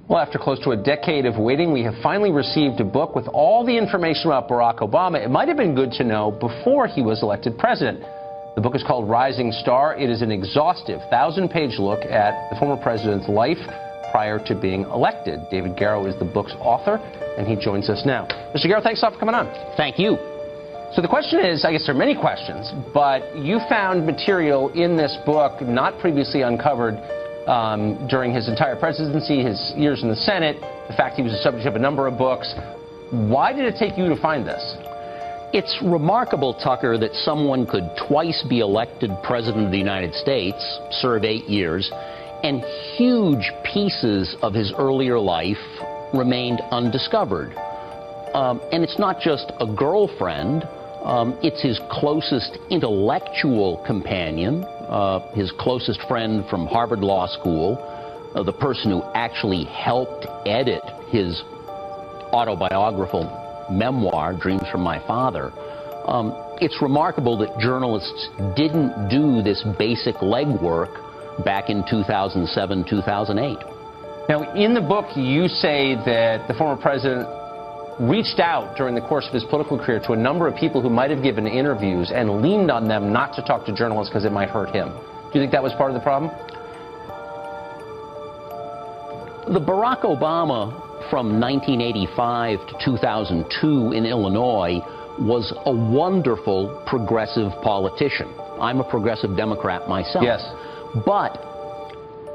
Well, after close to a decade of waiting, we have finally received a book with all the information about Barack Obama. It might have been good to know before he was elected president. The book is called Rising Star. It is an exhaustive 1,000-page look at the former president's life prior to being elected. David Garrow is the book's author, and he joins us now. Mr. Garrow, thanks a lot for coming on. Thank you. So the question is, I guess there are many questions, but you found material in this book not previously uncovered during his entire presidency, his years in the Senate, the fact he was the subject of a number of books. Why did it take you to find this? It's remarkable, Tucker, that someone could twice be elected president of the United States, serve 8 years, and huge pieces of his earlier life remained undiscovered. And it's not just a girlfriend, it's his closest intellectual companion, his closest friend from Harvard Law School, the person who actually helped edit his autobiographical memoir, Dreams from My Father. It's remarkable that journalists didn't do this basic legwork back in 2007, 2008. Now, in the book, you say that the former president reached out during the course of his political career to a number of people who might have given interviews and leaned on them not to talk to journalists because it might hurt him. Do you think that was part of the problem? The Barack Obama from 1985 to 2002 in Illinois was a wonderful progressive politician. I'm a progressive Democrat myself. Yes. But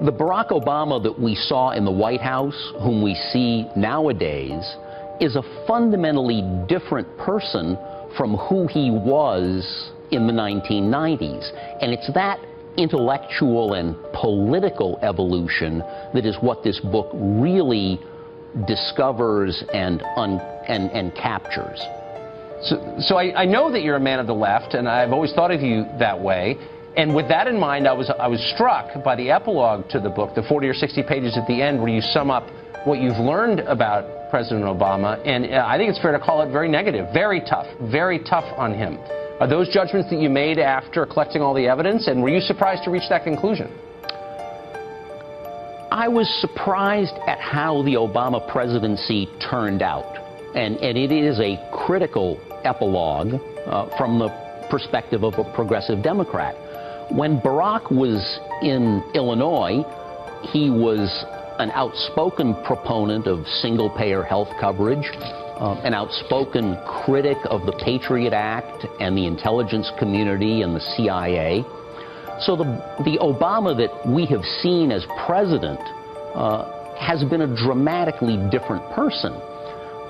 the Barack Obama that we saw in the White House, whom we see nowadays, is a fundamentally different person from who he was in the 1990s. And it's that intellectual and political evolution that is what this book really discovers and captures. So I know that you're a man of the left, and I've always thought of you that way. And with that in mind, I was struck by the epilogue to the book, the 40 or 60 pages at the end, where you sum up what you've learned about President Obama, and I think it's fair to call it very negative, very tough on him. Are those judgments that you made after collecting all the evidence, and were you surprised to reach that conclusion? I was surprised at how the Obama presidency turned out, and it is a critical epilogue from the perspective of a progressive Democrat. When Barack was in Illinois, he was an outspoken proponent of single-payer health coverage, an outspoken critic of the Patriot Act and the intelligence community and the CIA. So the Obama that we have seen as president has been a dramatically different person.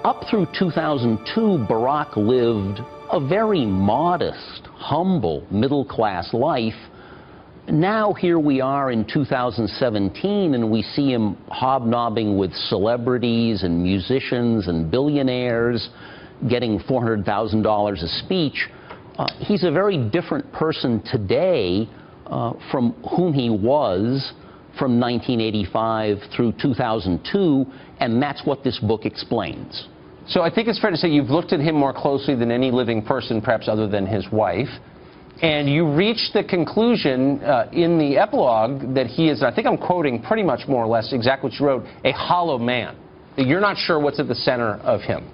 Up through 2002, Barack lived a very modest, humble, middle-class life. Now here we are in 2017, and we see him hobnobbing with celebrities and musicians and billionaires, getting $400,000 a speech. He's a very different person today from whom he was from 1985 through 2002, and that's what this book explains. So I think it's fair to say you've looked at him more closely than any living person, perhaps other than his wife. And you reached the conclusion in the epilogue that he is, I think I'm quoting pretty much more or less exactly what you wrote, a hollow man. That you're not sure what's at the center of him.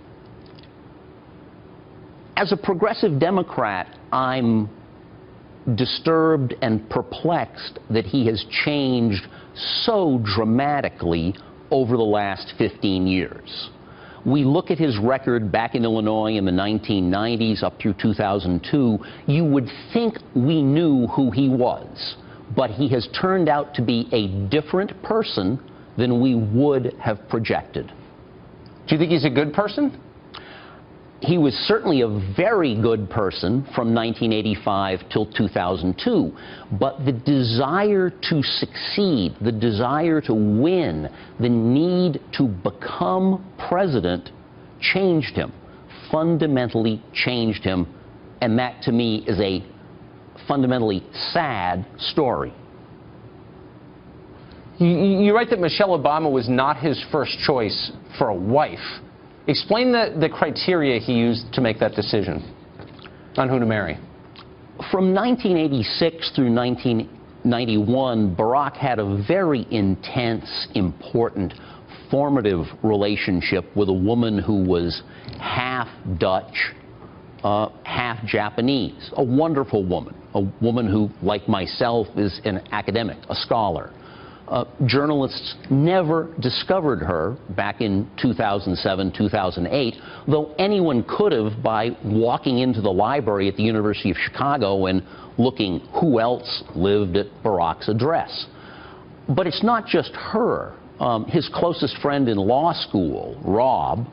As a progressive Democrat, I'm disturbed and perplexed that he has changed so dramatically over the last 15 years. We look at his record back in Illinois in the 1990s up through 2002, you would think we knew who he was, but he has turned out to be a different person than we would have projected. Do you think he's a good person? He was certainly a very good person from 1985 till 2002, but the desire to succeed, the desire to win, the need to become president changed him, fundamentally changed him, and that to me is a fundamentally sad story. You write that Michelle Obama was not his first choice for a wife. Explain the criteria he used to make that decision on who to marry. From 1986 through 1991, Barack had a very intense, important formative relationship with a woman who was half Dutch, half Japanese, a wonderful woman, a woman who, like myself, is an academic, a scholar. Journalists never discovered her back in 2007, 2008, though anyone could have by walking into the library at the University of Chicago and looking who else lived at Barack's address. But it's not just her. His closest friend in law school, Rob,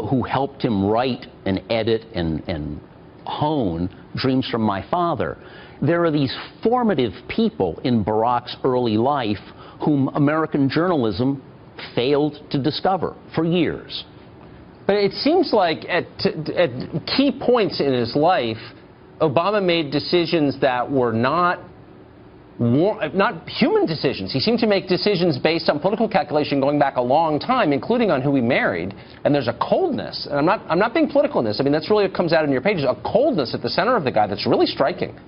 who helped him write and edit and hone Dreams from My Father. There are these formative people in Barack's early life whom American journalism failed to discover for years. But it seems like at key points in his life, Obama made decisions that were not human decisions. He seemed to make decisions based on political calculation going back a long time, including on who he married. And there's a coldness, and I'm not being political in this. I mean, that's really what comes out in your pages, a coldness at the center of the guy that's really striking.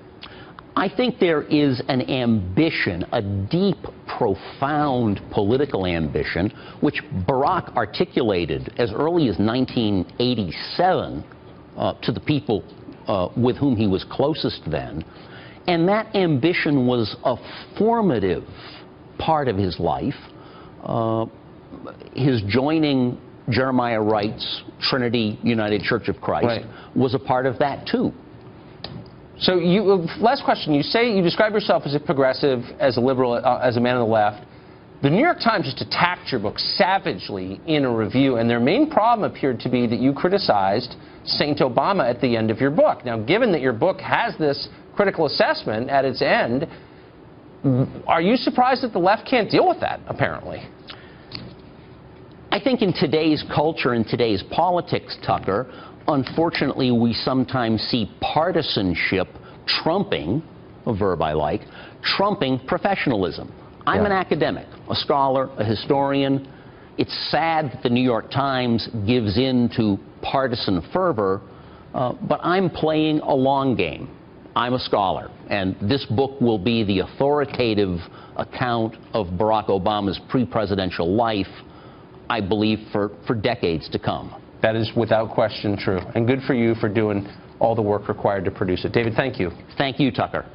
I think there is an ambition, a deep, profound political ambition, which Barack articulated as early as 1987 to the people with whom he was closest then. And that ambition was a formative part of his life. His joining Jeremiah Wright's Trinity United Church of Christ was a part of that, too. So, last question. You say you describe yourself as a progressive, as a liberal, as a man on the left. The New York Times just attacked your book savagely in a review, and their main problem appeared to be that you criticized Saint Obama at the end of your book. Now, given that your book has this critical assessment at its end, are you surprised that the left can't deal with that, apparently? I think in today's culture, in today's politics, Tucker, unfortunately, we sometimes see partisanship trumping, a verb I like, trumping professionalism. I'm an academic, a scholar, a historian. It's sad that the New York Times gives in to partisan fervor, but I'm playing a long game. I'm a scholar, and this book will be the authoritative account of Barack Obama's pre-presidential life, I believe, for decades to come. That is without question true. And good for you for doing all the work required to produce it. David, thank you. Thank you, Tucker.